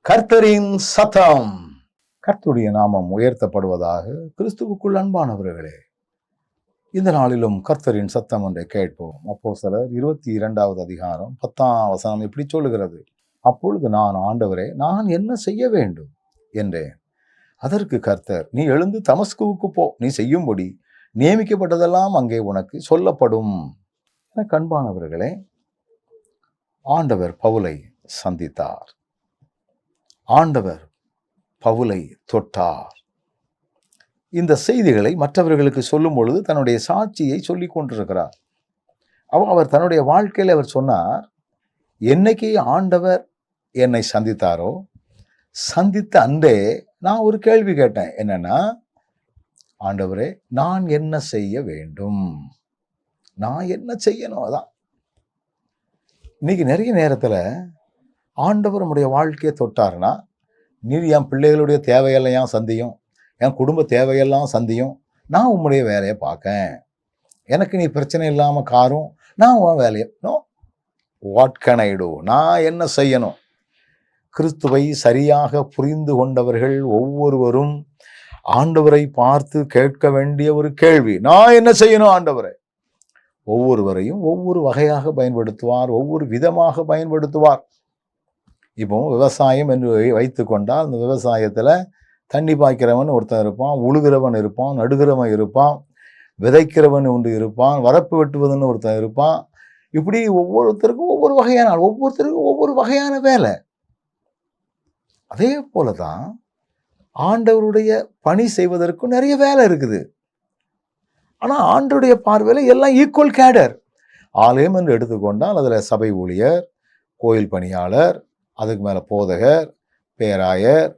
கர்த்தரின் சத்தம். கர்த்தருடைய நாமம் உயர்த்தப்படுவதாக. கிறிஸ்துவுக்குள் அன்பானவர்களே, இந்த நாளிலும் கர்த்தரின் சத்தம் ஒன்றை கேட்போம். அப்போஸ்தலர் 22வது அதிகாரம் 10ஆம் வசனம் இப்படி சொல்லுகிறது: அப்பொழுது நான், ஆண்டவரே, நான் என்ன செய்ய வேண்டும் என்றேன். அதற்கு கர்த்தர், நீ எழுந்து தமஸ்குவுக்கு போ, நீ செய்யும்படி நியமிக்கப்பட்டதெல்லாம் அங்கே உனக்கு சொல்லப்படும். அன்பானவர்களே, ஆண்டவர் பவுலை சந்தித்தார். ஆண்டவர் பவுலை தொட்டார். இந்த செய்திகளை மற்றவர்களுக்கு சொல்லும் பொழுது தன்னுடைய சாட்சியை சொல்லிக் கொண்டிருக்கிறார். அவர் தன்னுடைய வாழ்க்கையில் அவர் சொன்னார், என்னைக்கு ஆண்டவர் என்னை சந்தித்தாரோ, சந்தித்த அன்றே நான் ஒரு கேள்வி கேட்டேன். என்னன்னா, ஆண்டவரே, நான் என்ன செய்ய வேண்டும்? நான் என்ன செய்யணும்? அதான் இன்னைக்கு நிறைய நேரத்தில் ஆண்டவர் நம்முடைய வாழ்க்கையை தொட்டார்னா, நீ என் பிள்ளைகளுடைய தேவையெல்லாம் சந்தியும், என் குடும்ப தேவையெல்லாம் சந்தியும், நான் உம்முடைய வேலையை பார்க்கேன், எனக்கு நீ பிரச்சனை இல்லாமல் காரும், நான் உன் வேலையை வாட் கேன் ஐ டூ? நான் என்ன செய்யணும்? கிறிஸ்துவை சரியாக புரிந்து கொண்டவர்கள் ஒவ்வொருவரும் ஆண்டவரை பார்த்து கேட்க வேண்டிய ஒரு கேள்வி, நான் என்ன செய்யணும் ஆண்டவரை? ஒவ்வொருவரையும் ஒவ்வொரு வகையாக பயன்படுத்துவார், ஒவ்வொரு விதமாக பயன்படுத்துவார். இப்போ விவசாயம் என்று வைத்து கொண்டால், அந்த விவசாயத்தில் தண்ணி பாய்க்கிறவன் ஒருத்தன் இருப்பான், உழுகிறவன் இருப்பான், நடுகிறவன் இருப்பான், விதைக்கிறவன் ஒன்று இருப்பான், வரப்பு வெட்டுவதுன்னு ஒருத்தன் இருப்பான். இப்படி ஒவ்வொருத்தருக்கும் ஒவ்வொரு வகையான வேலை. அதே போல தான் ஆண்டவருடைய பணி செய்வதற்கும் நிறைய வேலை இருக்குது. ஆனால் ஆண்டவருடைய பார்வையில் எல்லாம் ஈக்குவல் கேடர். ஆலயம் என்று எடுத்துக்கொண்டால் அதில் சபை ஊழியர், கோயில் பணியாளர், அதுக்கு மேலே போதகர், பேராயர்,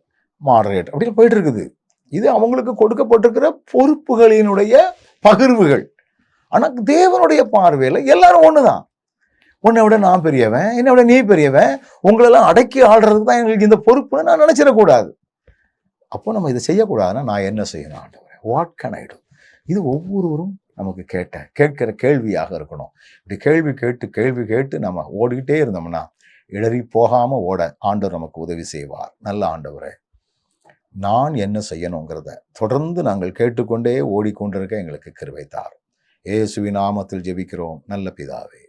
மாடரேட்டர் அப்படின்னு போயிட்டு இருக்குது. இது அவங்களுக்கு கொடுக்கப்பட்டிருக்கிற பொறுப்புகளினுடைய பகிர்வுகள். ஆனால் தேவனுடைய பார்வையில் எல்லாரும் ஒன்று தான். உன்னை விட நான் பெரியவன், என்னை விட நீ பெரியவன், உங்களெல்லாம் அடக்கி ஆடுறதுக்கு தான் எங்களுக்கு இந்த பொறுப்புன்னு நான் நினச்சிடக்கூடாது. அப்போ நம்ம இதை செய்யக்கூடாதுன்னா நான் என்ன செய்யணும் ஆண்டவரே? What can I do? இது ஒவ்வொருவரும் நமக்கு கேட்கிற கேள்வியாக இருக்கணும். இப்படி கேள்வி கேட்டு நம்ம ஓடிக்கிட்டே இருந்தோம்னா இடறி போகாம ஓட ஆண்டவர் நமக்கு உதவி செய்வார். நல்ல ஆண்டவரே, நான் என்ன செய்யணுங்கிறத தொடர்ந்து நாங்கள் கேட்டுக்கொண்டே ஓடிக்கொண்டிருக்க எங்களுக்கு கிருபை தாரும். இயேசுவின் நாமத்தில் ஜெபிக்கிறோம் நல்ல பிதாவே.